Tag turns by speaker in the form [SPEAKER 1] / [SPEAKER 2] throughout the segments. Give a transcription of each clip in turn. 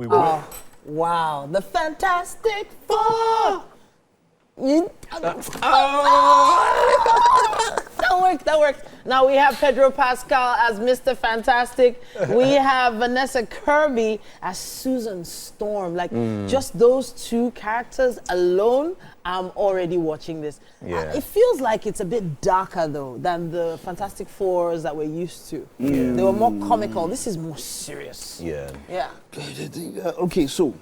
[SPEAKER 1] We will.
[SPEAKER 2] Wow, the Fantastic Four. That worked. Now we have Pedro Pascal as Mr. Fantastic. We have Vanessa Kirby as Susan Storm. Like, just those two characters alone, I'm already watching this.
[SPEAKER 3] Yeah.
[SPEAKER 2] It feels like it's a bit darker, though, than the Fantastic Fours that we're used to.
[SPEAKER 3] Yeah.
[SPEAKER 2] They were more comical. This is more serious.
[SPEAKER 3] Yeah.
[SPEAKER 2] Yeah.
[SPEAKER 4] Okay, so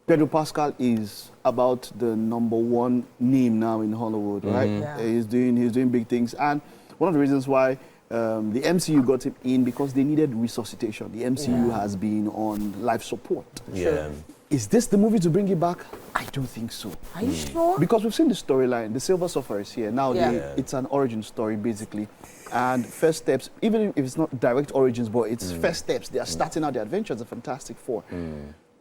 [SPEAKER 4] Pedro Pascal is about the #1 name now in Hollywood, right?
[SPEAKER 2] Yeah.
[SPEAKER 4] He's doing big things, and one of the reasons why the MCU got him in, because they needed resuscitation. The MCU has been on life support.
[SPEAKER 3] Yeah.
[SPEAKER 4] Is this the movie to bring it back? I don't think so.
[SPEAKER 2] Are you sure?
[SPEAKER 4] Because we've seen the storyline. The Silver Surfer is here now. It's an origin story basically, and first steps. Even if it's not direct origins, but it's first steps. They are starting out their adventures. The Fantastic Four.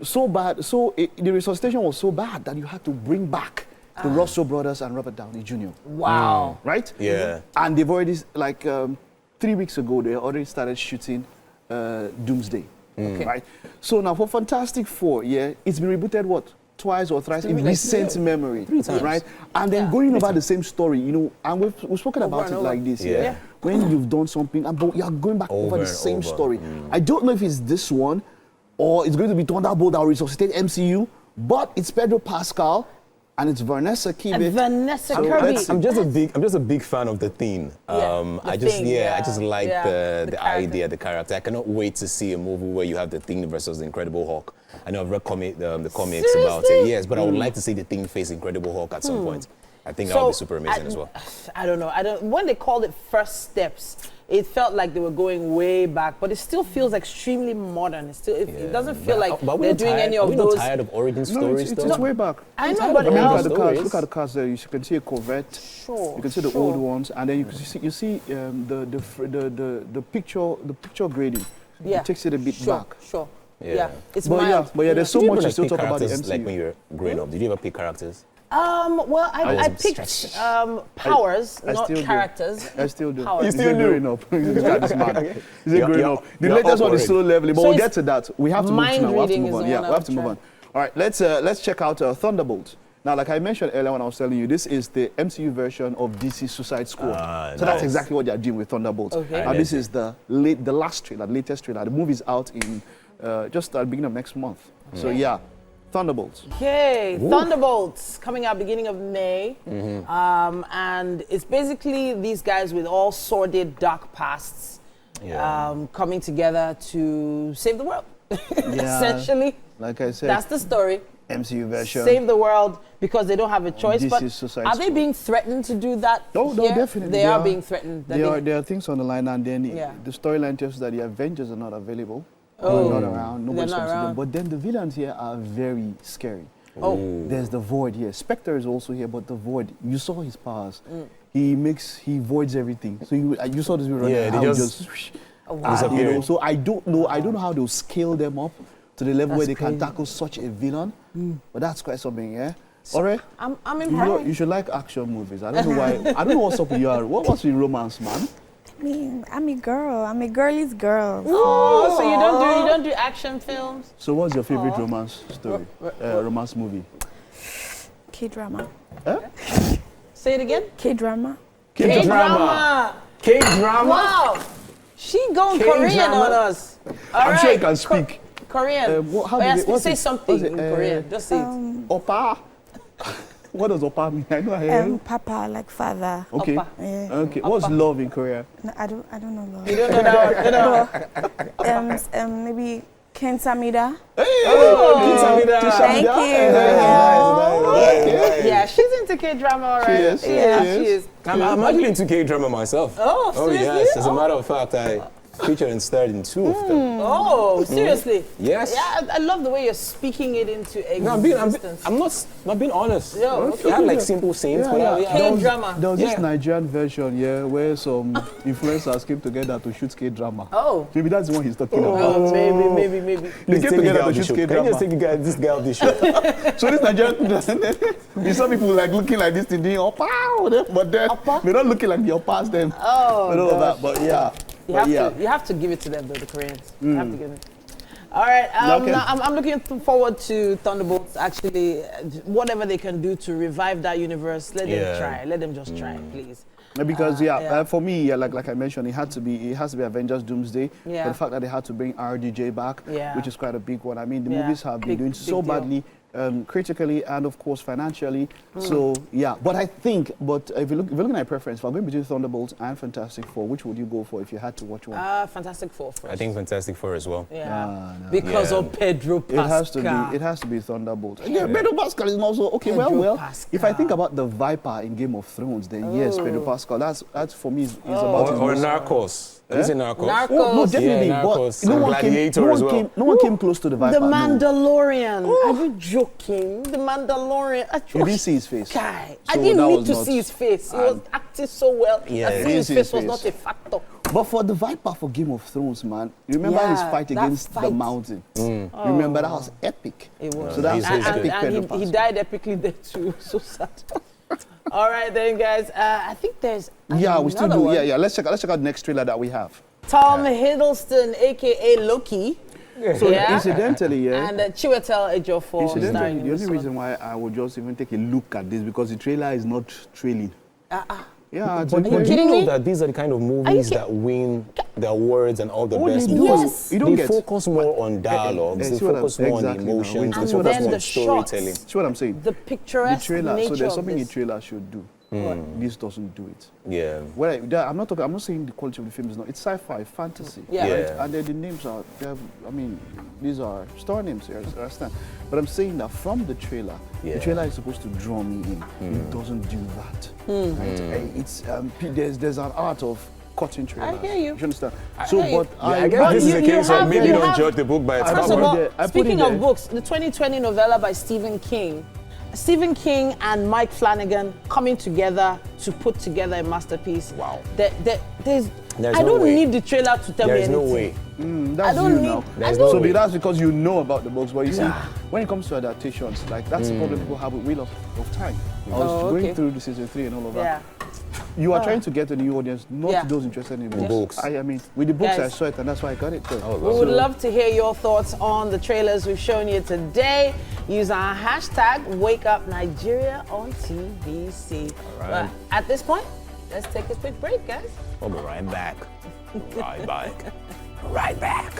[SPEAKER 4] So bad. The resuscitation was so bad that you had to bring back the Russo brothers and Robert Downey Jr.
[SPEAKER 2] Wow.
[SPEAKER 4] Right?
[SPEAKER 3] Yeah.
[SPEAKER 4] And they've already, like 3 weeks ago, they already started shooting Doomsday.
[SPEAKER 2] Okay.
[SPEAKER 4] Right? So now for Fantastic Four, it's been rebooted what? Twice or thrice in recent memory.
[SPEAKER 3] 3 times.
[SPEAKER 4] Right? And then going about the same story, you know, and we've spoken about it like this.
[SPEAKER 3] Yeah.
[SPEAKER 4] When you've done something, but you're going back over the same story. I don't know if it's this one, or it's going to be Thunderbolt that will resuscitate MCU, but it's Pedro Pascal and it's Vanessa Kirby.
[SPEAKER 2] Vanessa Kirby.
[SPEAKER 3] I'm just a big fan of the theme. I just like the idea, the character. I cannot wait to see a movie where you have the Thing versus the Incredible Hulk. I know I've read the comics about it, yes, but I would like to see the Thing face Incredible Hulk at some point. I think that would be super amazing as well.
[SPEAKER 2] I don't know. When they called it First Steps, it felt like they were going way back, but it still feels extremely modern. It doesn't feel like they're doing any of those.
[SPEAKER 3] Are we not tired of origin stories?
[SPEAKER 4] It's way back.
[SPEAKER 2] I know, but
[SPEAKER 4] look at the cars there. You can see a Corvette.
[SPEAKER 2] Sure.
[SPEAKER 4] You can see the old ones, and then you see the picture grading.
[SPEAKER 2] Yeah.
[SPEAKER 4] It takes it a bit back.
[SPEAKER 2] Sure.
[SPEAKER 3] Yeah.
[SPEAKER 2] Yeah. It's
[SPEAKER 4] But
[SPEAKER 2] mild.
[SPEAKER 4] there's so much to still talk about the MCU.
[SPEAKER 3] Like when you were growing up, did you ever pick characters?
[SPEAKER 2] Well, I picked powers, not characters.
[SPEAKER 4] I still do.
[SPEAKER 2] Powers.
[SPEAKER 4] You still growing up. This guy is mad. He's growing up. The latest one is so lovely, but we'll get to that. We have to move now. We have to move on. Yeah, we have to move on. All right, let's check out Thunderbolt. Now, like I mentioned earlier when I was telling you, this is the MCU version of DC Suicide Squad. So that's exactly what they are doing with Thunderbolt.
[SPEAKER 2] Okay.
[SPEAKER 4] And this is the latest trailer. The movie's out in just at the beginning of next month. So yeah. Thunderbolts.
[SPEAKER 2] Okay, Thunderbolts coming out beginning of May, and it's basically these guys with all sordid, dark pasts coming together to save the world. Essentially,
[SPEAKER 4] like I said,
[SPEAKER 2] that's the story.
[SPEAKER 4] MCU version.
[SPEAKER 2] Save the world because they don't have a choice.
[SPEAKER 4] This
[SPEAKER 2] but
[SPEAKER 4] is Suicide
[SPEAKER 2] are they
[SPEAKER 4] Squad.
[SPEAKER 2] being threatened to do that?
[SPEAKER 4] No, definitely.
[SPEAKER 2] They are being threatened.
[SPEAKER 4] There are things on the line, and then the storyline tells us that the Avengers are not available. Not around. Nobody's comes to them. But then the villains here are very scary. There's the Void here. Spectre is also here, but the Void. You saw his powers. He voids everything. So you saw this running.
[SPEAKER 3] Yeah, they just
[SPEAKER 4] disappear. So I don't know how they'll scale them up to the level where they can tackle such a villain. But that's quite something, yeah. All right.
[SPEAKER 2] I'm impressed.
[SPEAKER 4] You should like action movies. I don't know why. I don't know what's up with you. What's with romance, man?
[SPEAKER 5] I'm a girl. I'm a girlie's girl.
[SPEAKER 2] Oh, so you don't do action films?
[SPEAKER 4] So what's your favorite romance story? Romance movie?
[SPEAKER 5] K-drama.
[SPEAKER 2] Say it again.
[SPEAKER 5] K-drama.
[SPEAKER 2] K-drama.
[SPEAKER 3] K-drama.
[SPEAKER 2] Wow. She going Korean on us.
[SPEAKER 4] I'm sure you can speak.
[SPEAKER 2] Korean. Say something in Korean. Just say it.
[SPEAKER 4] Oppa. What does Oppa mean? I know I hear.
[SPEAKER 5] Papa, like father.
[SPEAKER 4] Okay.
[SPEAKER 2] Oppa.
[SPEAKER 5] Yeah.
[SPEAKER 4] Okay. What's love in Korea?
[SPEAKER 5] No, I don't know love.
[SPEAKER 2] You don't know that?
[SPEAKER 5] Maybe Kensamida.
[SPEAKER 4] Kensamida.
[SPEAKER 5] Thank you.
[SPEAKER 4] Nice.
[SPEAKER 2] Yeah, she's into K-drama, all right.
[SPEAKER 4] She is.
[SPEAKER 3] I'm actually into K-drama myself.
[SPEAKER 2] Oh, seriously?
[SPEAKER 3] Yes. As a matter of fact, I featured and starred in 2 of them.
[SPEAKER 2] Oh, seriously?
[SPEAKER 3] Yes.
[SPEAKER 2] Yeah, I love the way you're speaking it into existence.
[SPEAKER 3] I'm not being honest.
[SPEAKER 2] Yeah, okay.
[SPEAKER 3] I had like simple scenes, but
[SPEAKER 2] K-drama.
[SPEAKER 4] There was this Nigerian version, where some influencers came together to shoot K-drama.
[SPEAKER 2] Oh.
[SPEAKER 4] Maybe that's the one he's talking about.
[SPEAKER 2] Oh, maybe.
[SPEAKER 4] They came together to shoot
[SPEAKER 3] Can you
[SPEAKER 4] K-drama.
[SPEAKER 3] just take this guy off the show?
[SPEAKER 4] So this Nigerian, we saw people like looking like this thing, but then we're not looking like the oppas them.
[SPEAKER 2] Oh,
[SPEAKER 4] and all of that, but yeah.
[SPEAKER 2] You have to give it to them, though, the Koreans. You have to give it. All right.
[SPEAKER 4] Okay.
[SPEAKER 2] Now I'm looking forward to Thunderbolts. Actually, whatever they can do to revive that universe, let them try. Let them just try, please.
[SPEAKER 4] Because for me, like I mentioned, it has to be Avengers Doomsday.
[SPEAKER 2] Yeah.
[SPEAKER 4] But the fact that they had to bring RDJ back, which is quite a big one. I mean, the movies have been doing so badly, critically and of course financially. So but I think, if you're looking at preference, if I'm going between Thunderbolts and Fantastic Four, which would you go for if you had to watch one?
[SPEAKER 2] Fantastic Four first.
[SPEAKER 3] I think Fantastic Four as well.
[SPEAKER 2] Yeah. Because of Pedro Pascal.
[SPEAKER 4] It has to be Thunderbolts. Yeah, Pedro Pascal is also okay. Pedro Pascal. If I think about the Viper in Game of Thrones, then yes, Pedro Pascal. That's for me is about
[SPEAKER 3] or Narcos. Is it Narcos?
[SPEAKER 2] Narcos.
[SPEAKER 4] Oh, no, definitely.
[SPEAKER 3] Narcos.
[SPEAKER 4] But
[SPEAKER 3] No
[SPEAKER 4] one came close to the Viper.
[SPEAKER 2] The Mandalorian. Are you joking? The Mandalorian.
[SPEAKER 4] You didn't see his face.
[SPEAKER 2] Guy.
[SPEAKER 4] So
[SPEAKER 2] I didn't
[SPEAKER 4] that
[SPEAKER 2] need
[SPEAKER 4] was
[SPEAKER 2] to
[SPEAKER 4] not-
[SPEAKER 2] see his face. He was acting so well.
[SPEAKER 3] Yeah.
[SPEAKER 2] Seeing his face was not a factor.
[SPEAKER 4] But for the Viper for Game of Thrones, man, you remember his fight
[SPEAKER 2] that
[SPEAKER 4] against the
[SPEAKER 2] fight.
[SPEAKER 4] mountain? You remember that was epic.
[SPEAKER 2] It was.
[SPEAKER 4] So that was
[SPEAKER 3] he's
[SPEAKER 4] epic. Pedro
[SPEAKER 2] and he
[SPEAKER 4] Pascal.
[SPEAKER 2] died epically there too. So sad. All right then, guys. I think there's
[SPEAKER 4] We still
[SPEAKER 2] another
[SPEAKER 4] do.
[SPEAKER 2] one.
[SPEAKER 4] Yeah. Let's check out the next trailer that we have.
[SPEAKER 2] Tom Hiddleston, aka Loki.
[SPEAKER 4] So
[SPEAKER 2] Yeah.
[SPEAKER 4] incidentally,
[SPEAKER 2] And Chiwetel Ejiofor starring
[SPEAKER 4] incidentally,
[SPEAKER 2] in
[SPEAKER 4] the
[SPEAKER 2] this
[SPEAKER 4] only
[SPEAKER 2] one.
[SPEAKER 4] reason why I would just even take a look at this because the trailer is not trailing. Yeah, it's
[SPEAKER 3] But
[SPEAKER 4] a
[SPEAKER 3] do
[SPEAKER 4] very-
[SPEAKER 3] you
[SPEAKER 2] kidding
[SPEAKER 3] know
[SPEAKER 2] me?
[SPEAKER 3] that these are the kind of movies that win the awards and all the
[SPEAKER 4] Oh,
[SPEAKER 3] best
[SPEAKER 4] they do.
[SPEAKER 3] movies?
[SPEAKER 2] Yes.
[SPEAKER 4] You don't
[SPEAKER 3] They
[SPEAKER 4] get-
[SPEAKER 3] focus more on dialogues, they
[SPEAKER 4] see what I'm-
[SPEAKER 3] focus more on
[SPEAKER 4] exactly now.
[SPEAKER 3] emotions,
[SPEAKER 4] And
[SPEAKER 3] they
[SPEAKER 2] then
[SPEAKER 3] focus more
[SPEAKER 2] the
[SPEAKER 3] on
[SPEAKER 2] shots.
[SPEAKER 3] storytelling.
[SPEAKER 4] See what I'm saying?
[SPEAKER 2] The
[SPEAKER 4] The
[SPEAKER 2] picturesque
[SPEAKER 4] trailer.
[SPEAKER 2] nature
[SPEAKER 4] So there's
[SPEAKER 2] of
[SPEAKER 4] something
[SPEAKER 2] this.
[SPEAKER 4] a trailer should do. This doesn't do it.
[SPEAKER 3] Yeah.
[SPEAKER 4] I'm not saying the quality of the film is not. It's sci-fi, fantasy,
[SPEAKER 2] Yeah.
[SPEAKER 4] right?
[SPEAKER 3] Yeah.
[SPEAKER 4] And then the names are. These are star names here. You understand? But I'm saying that from the trailer, the trailer is supposed to draw me in. It doesn't do that. Right? It's there's an art of cutting trailers.
[SPEAKER 2] I hear you.
[SPEAKER 4] You understand?
[SPEAKER 2] hear you.
[SPEAKER 3] I guess this is a case of maybe don't judge the book by its
[SPEAKER 2] First
[SPEAKER 4] put
[SPEAKER 2] of
[SPEAKER 4] it
[SPEAKER 2] all,
[SPEAKER 4] there. I put
[SPEAKER 2] speaking
[SPEAKER 4] it
[SPEAKER 2] of
[SPEAKER 4] there.
[SPEAKER 2] books, the 2020 novella by Stephen King. Stephen King and Mike Flanagan coming together to put together a masterpiece.
[SPEAKER 3] Wow.
[SPEAKER 2] There's
[SPEAKER 3] There's
[SPEAKER 2] I
[SPEAKER 3] no
[SPEAKER 2] don't
[SPEAKER 3] way.
[SPEAKER 2] need the trailer to tell me
[SPEAKER 3] There's
[SPEAKER 2] anything.
[SPEAKER 3] no way.
[SPEAKER 4] That's
[SPEAKER 2] don't
[SPEAKER 4] you
[SPEAKER 2] need-
[SPEAKER 4] now.
[SPEAKER 2] There's no
[SPEAKER 3] way.
[SPEAKER 4] That's because you know about the books. But you see, when it comes to adaptations, like that's the problem people have with Wheel of Time. I was going through the season 3 and all of that.
[SPEAKER 2] Yeah.
[SPEAKER 4] You are trying to get a new audience, not
[SPEAKER 2] Yeah.
[SPEAKER 4] those interested in
[SPEAKER 3] The books.
[SPEAKER 4] I mean, with the books,
[SPEAKER 2] Guys.
[SPEAKER 4] I saw it, and that's why I got it. So.
[SPEAKER 2] We would love to hear your thoughts on the trailers we've shown you today. Use our hashtag #WakeUpNigeria on TVC.
[SPEAKER 3] All right.
[SPEAKER 2] But at this point, let's take a quick break, guys.
[SPEAKER 3] We'll be right back. Right back. Right back.